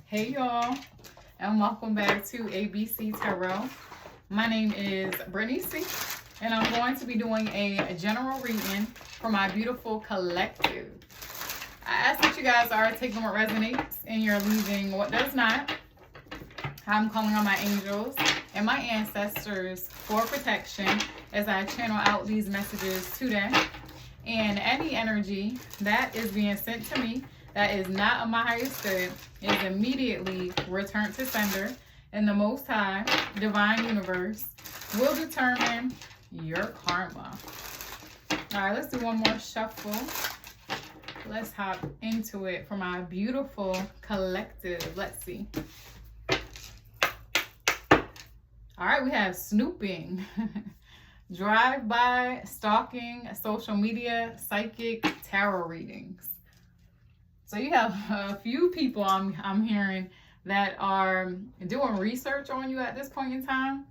Hey y'all, and welcome back to ABC Tarot. My name is Brittany C, and I'm going to be doing a general reading for my beautiful collective. I ask that you guys are taking what resonates and you're leaving what does not. I'm calling on my angels and my ancestors for protection as I channel out these messages today. And any energy that is being sent to me that is not of my highest good is immediately returned to sender, and the Most High Divine Universe will determine your karma. All right, let's do one more shuffle. Let's hop into it for my beautiful collective. Let's see. All right, we have snooping, drive-by, stalking, social media, psychic, tarot readings. So you have a few people I'm hearing that are doing research on you at this point in time.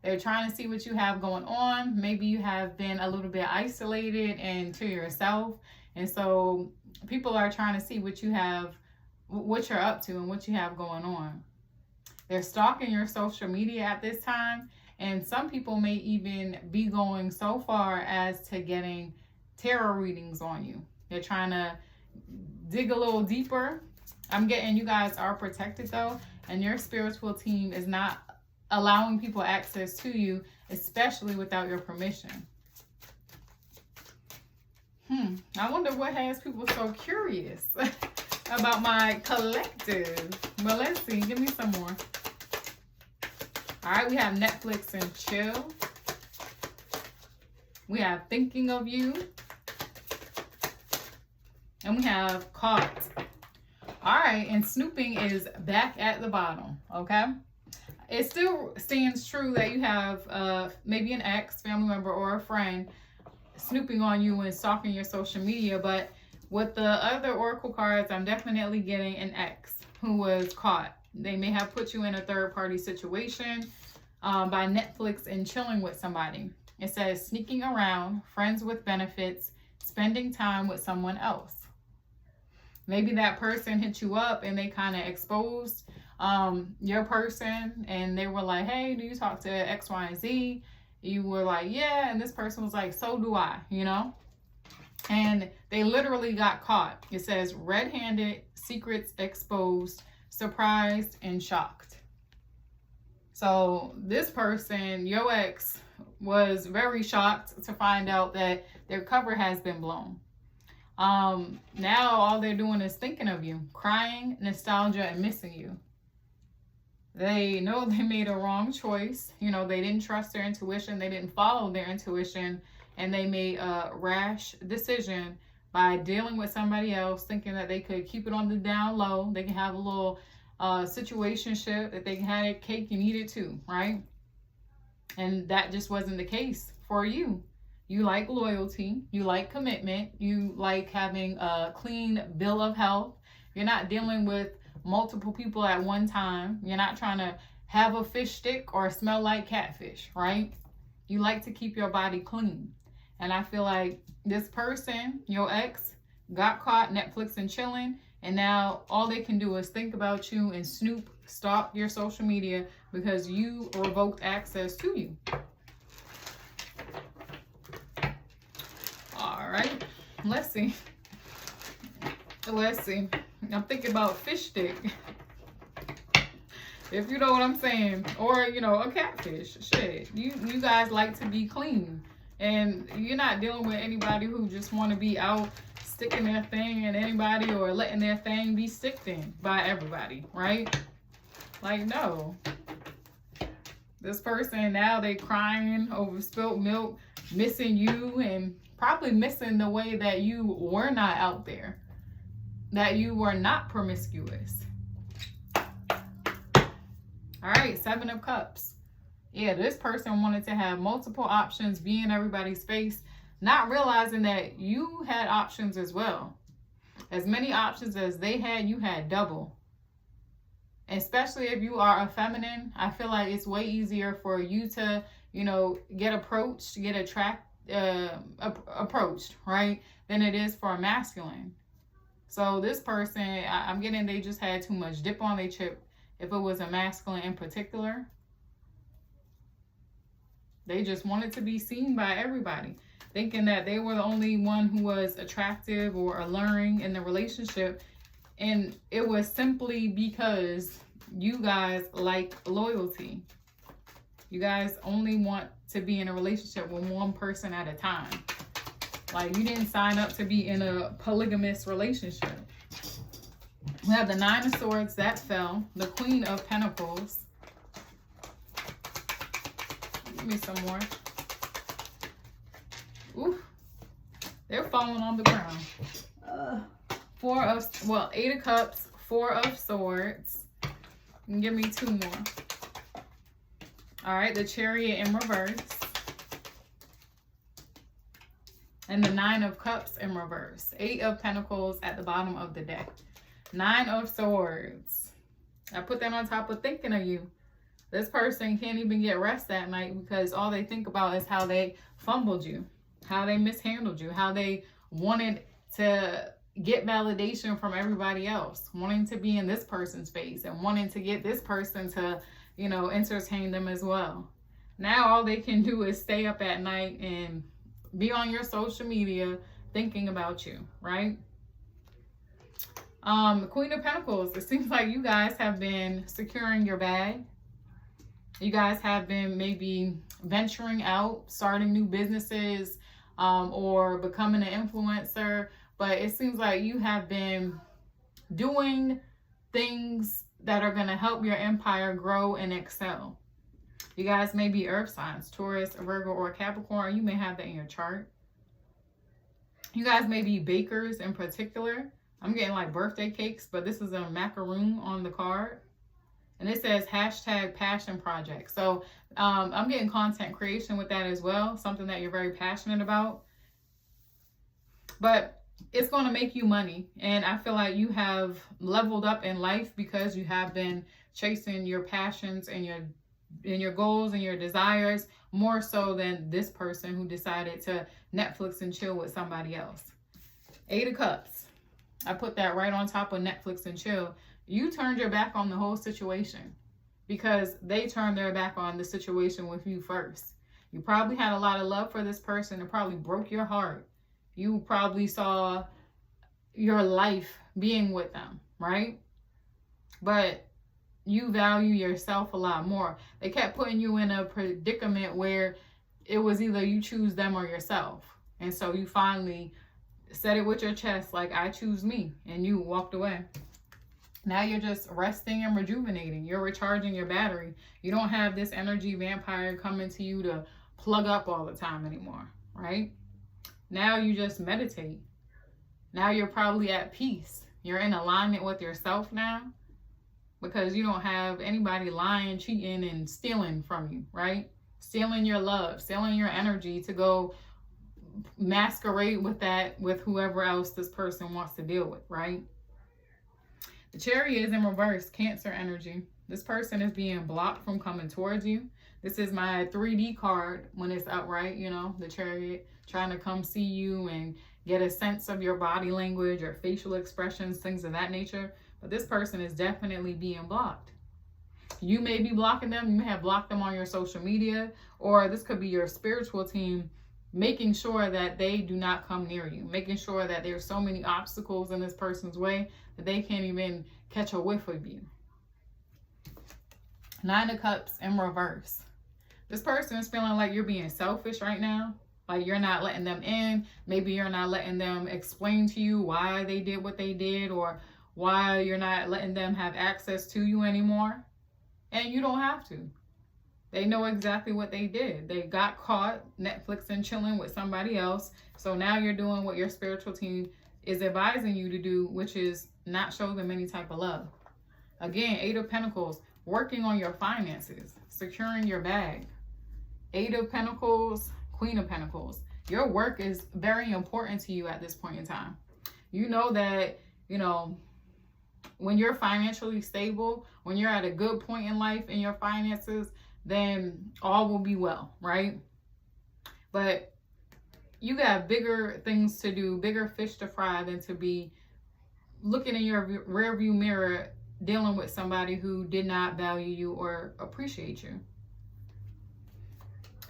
They're trying to see what you have going on. Maybe you have been a little bit isolated and to yourself. And so people are trying to see what you have, what you're up to and what you have going on. They're stalking your social media at this time. And some people may even be going so far as to getting tarot readings on you. They're trying to dig a little deeper. I'm getting you guys are protected though, and your spiritual team is not allowing people access to you, especially without your permission. I wonder what has people so curious about my collective. But let's see. Give me some more. All right, we have Netflix and chill. We have thinking of you. And we have caught. All right, and snooping is back at the bottom, okay? It still stands true that you have maybe an ex, family member, or a friend snooping on you and stalking your social media, but with the other oracle cards, I'm definitely getting an ex who was caught. They may have put you in a third-party situation by Netflix and chilling with somebody. It says sneaking around, friends with benefits, spending time with someone else. Maybe that person hit you up and they kind of exposed your person and they were like, hey, do you talk to X, Y, and Z? You were like, yeah. And this person was like, so do I, you know? And they literally got caught. It says red-handed, secrets exposed, surprised, and shocked. So this person, your ex, was very shocked to find out that their cover has been blown. Now all they're doing is thinking of you, crying, nostalgia, and missing you. They know they made a wrong choice. You know, they didn't trust their intuition. They didn't follow their intuition, and they made a rash decision by dealing with somebody else, thinking that they could keep it on the down low. They can have a little situationship, that they can have a cake and eat it too, right? And that just wasn't the case for you. You like loyalty, you like commitment, you like having a clean bill of health. You're not dealing with multiple people at one time. You're not trying to have a fish stick or smell like catfish, right? You like to keep your body clean. And I feel like this person, your ex, got caught Netflix and chilling, and now all they can do is think about you and snoop, stalk your social media because you revoked access to you. All right, let's see. I'm thinking about fish stick. If you know what I'm saying. Or, you know, a catfish. Shit. You guys like to be clean. And you're not dealing with anybody who just want to be out sticking their thing in anybody or letting their thing be sticked in by everybody, right? Like, no. This person, now they crying over spilt milk, missing you, and probably missing the way that you were not out there, that you were not promiscuous. All right, 7 of Cups. Yeah, this person wanted to have multiple options, be in everybody's face, not realizing that you had options as well. As many options as they had, you had double. Especially if you are a feminine, I feel like it's way easier for you to, you know, get approached, get approached, right, than it is for a masculine. So this person, I'm getting they just had too much dip on their chip. If it was a masculine in particular, they just wanted to be seen by everybody, thinking that they were the only one who was attractive or alluring in the relationship. And it was simply because you guys like loyalty. You guys only want to be in a relationship with one person at a time. Like, you didn't sign up to be in a polygamous relationship. We have the Nine of Swords, that fell. The Queen of Pentacles. Give me some more. Oof. They're falling on the ground. Eight of Cups, Four of Swords. And give me two more. All right, the Chariot in reverse. And the Nine of Cups in reverse. Eight of Pentacles at the bottom of the deck. Nine of Swords. I put that on top of thinking of you. This person can't even get rest that night because all they think about is how they fumbled you, how they mishandled you, how they wanted to get validation from everybody else, wanting to be in this person's face and wanting to get this person to, you know, entertain them as well. Now all they can do is stay up at night and be on your social media thinking about you, right? Queen of Pentacles, it seems like you guys have been securing your bag. You guys have been maybe venturing out, starting new businesses, or becoming an influencer. But it seems like you have been doing things that are going to help your empire grow and excel. You guys may be earth signs, Taurus, Virgo, or Capricorn. You may have that in your chart. You guys may be bakers in particular. I'm getting like birthday cakes, but this is a macaroon on the card. And it says hashtag passion project. So I'm getting content creation with that as well. Something that you're very passionate about. But it's going to make you money. And I feel like you have leveled up in life because you have been chasing your passions and your goals and your desires more so than this person who decided to Netflix and chill with somebody else. Eight of Cups. I put that right on top of Netflix and chill. You turned your back on the whole situation because they turned their back on the situation with you first. You probably had a lot of love for this person. It probably broke your heart. You probably saw your life being with them, right? But you value yourself a lot more. They kept putting you in a predicament where it was either you choose them or yourself. And so you finally said it with your chest, like, I choose me, and you walked away. Now you're just resting and rejuvenating. You're recharging your battery. You don't have this energy vampire coming to you to plug up all the time anymore, right? Now you just meditate. Now you're probably at peace. You're in alignment with yourself now because you don't have anybody lying, cheating, and stealing from you, right? Stealing your love, stealing your energy to go masquerade with whoever else this person wants to deal with, right? The Chariot is in reverse, Cancer energy. This person is being blocked from coming towards you. This is my 3D card when it's upright, you know, the Chariot trying to come see you and get a sense of your body language or facial expressions, things of that nature. But this person is definitely being blocked. You may be blocking them. You may have blocked them on your social media, or this could be your spiritual team making sure that they do not come near you, making sure that there's so many obstacles in this person's way that they can't even catch a whiff of you. Nine of Cups in reverse. This person is feeling like you're being selfish right now. Like you're not letting them in. Maybe you're not letting them explain to you why they did what they did, or why you're not letting them have access to you anymore. And you don't have to. They know exactly what they did. They got caught Netflix and chilling with somebody else. So now you're doing what your spiritual team is advising you to do, which is not show them any type of love. Again, Eight of Pentacles, working on your finances, securing your bag. Eight of Pentacles, Queen of Pentacles. Your work is very important to you at this point in time. You know that, you know, when you're financially stable, when you're at a good point in life in your finances, then all will be well, right? But you got bigger things to do, bigger fish to fry than to be looking in your rear view mirror, dealing with somebody who did not value you or appreciate you.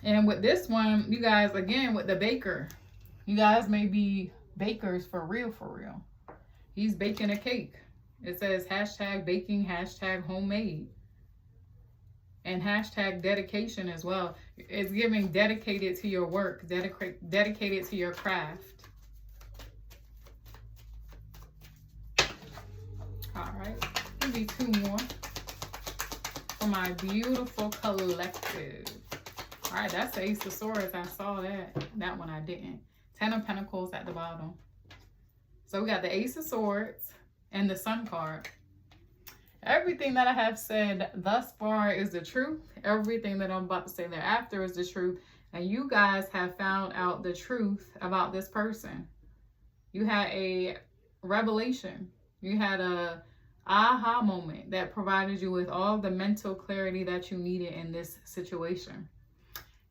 And with this one, you guys, again, with the baker, you guys may be bakers for real, for real. He's baking a cake. It says hashtag baking, hashtag homemade, and hashtag dedication as well. It's giving dedicated to your work, dedicated to your craft. All right, maybe 2 more for my beautiful collective. All right, that's the Ace of Swords. I saw that. That one I didn't. 10 of Pentacles at the bottom. So we got the Ace of Swords and the Sun card. Everything that I have said thus far is the truth. Everything that I'm about to say thereafter is the truth. And you guys have found out the truth about this person. You had a revelation. You had a aha moment that provided you with all the mental clarity that you needed in this situation.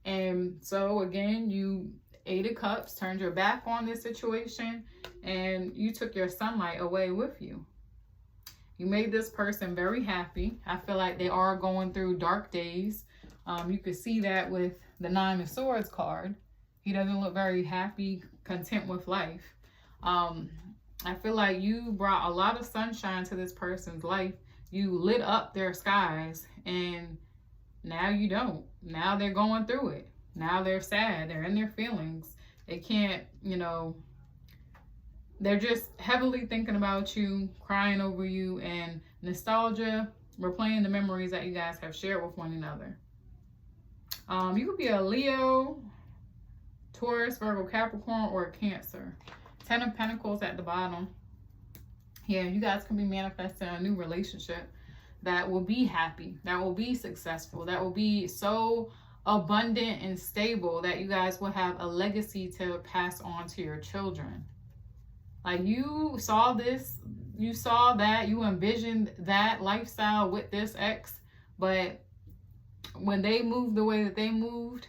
And so again, you 8 of Cups, turned your back on this situation, and you took your sunlight away with you. You made this person very happy. I feel like they are going through dark days. You could see that with the 9 of Swords card. He doesn't look very happy, content with life. I feel like you brought a lot of sunshine to this person's life. You lit up their skies, and now you don't. Now they're going through it. Now they're sad. They're in their feelings. They can't, you know, they're just heavily thinking about you, crying over you, and nostalgia, replaying the memories that you guys have shared with one another. You could be a Leo, Taurus, Virgo, Capricorn, or a Cancer. 10 of Pentacles at the bottom. Yeah, you guys can be manifesting a new relationship that will be happy, that will be successful, that will be so abundant and stable that you guys will have a legacy to pass on to your children. Like, you saw this, you saw that, you envisioned that lifestyle with this ex, but when they moved the way that they moved,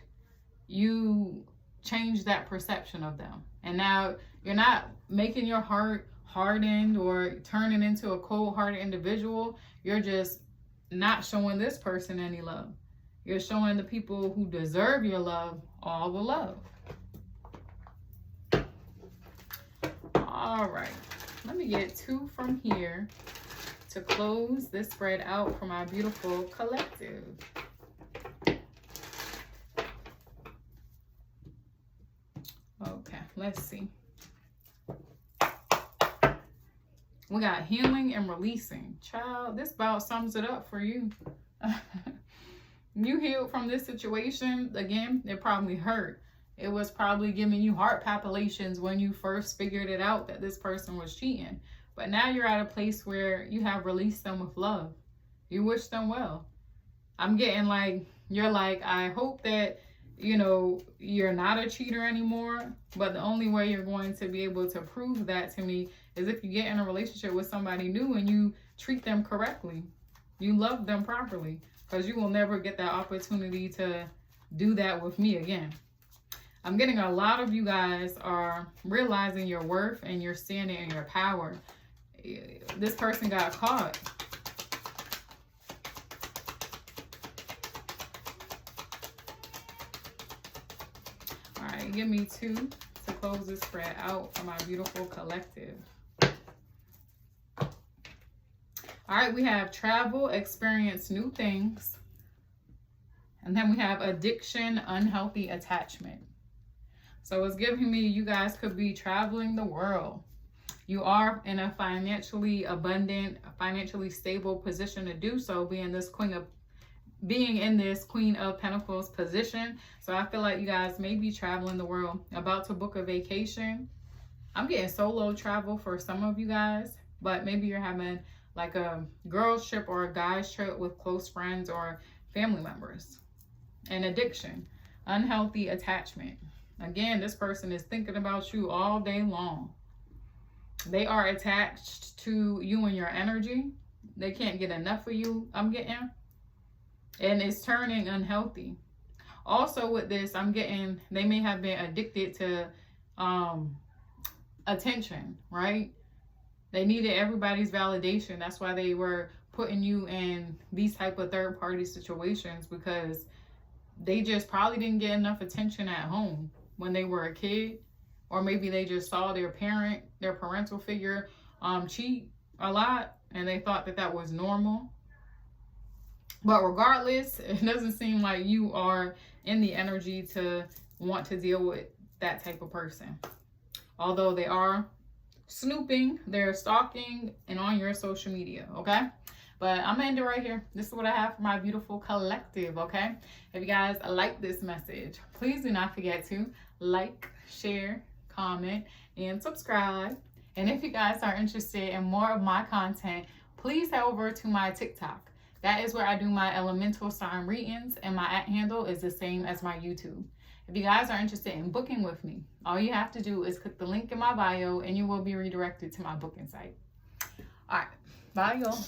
you changed that perception of them. And now you're not making your heart hardened or turning into a cold-hearted individual. You're just not showing this person any love. You're showing the people who deserve your love all the love. All right, let me get 2 from here to close this spread out for my beautiful collective. Okay, let's see. We got healing and releasing. Child, this about sums it up for you. You healed from this situation. Again, it probably hurt. It was probably giving you heart palpitations when you first figured it out that this person was cheating. But now you're at a place where you have released them with love. You wish them well. I'm getting like, you're like, I hope that, you know, you're not a cheater anymore. But the only way you're going to be able to prove that to me is if you get in a relationship with somebody new and you treat them correctly. You love them properly. Because you will never get that opportunity to do that with me again. I'm getting a lot of you guys are realizing your worth and you're standing in your power. This person got caught. All right, give me 2 to close this spread out for my beautiful collective. All right, we have travel, experience new things. And then we have addiction, unhealthy attachment. So it's giving me you guys could be traveling the world. You are in a financially abundant, financially stable position to do so, being in this Queen of Pentacles position. So I feel like you guys may be traveling the world, about to book a vacation. I'm getting solo travel for some of you guys, but maybe you're having like a girls trip or a guys trip with close friends or family members. And addiction, unhealthy attachment. Again, this person is thinking about you all day long. They are attached to you and your energy. They can't get enough of you, I'm getting. And it's turning unhealthy. Also with this, I'm getting, they may have been addicted to attention, right? They needed everybody's validation. That's why they were putting you in these type of third party situations, because they just probably didn't get enough attention at home when they were a kid, or maybe they just saw their parental figure cheat a lot, and they thought that that was normal. But regardless, it doesn't seem like you are in the energy to want to deal with that type of person. Although they are snooping, they're stalking, and on your social media, okay? But I'm gonna end it right here. This is what I have for my beautiful collective, okay? If you guys like this message, please do not forget to like, share, comment, and subscribe. And if you guys are interested in more of my content, please head over to my TikTok. That is where I do my elemental sign readings, and my @handle is the same as my YouTube. If you guys are interested in booking with me, all you have to do is click the link in my bio and you will be redirected to my booking site. All right, bye y'all.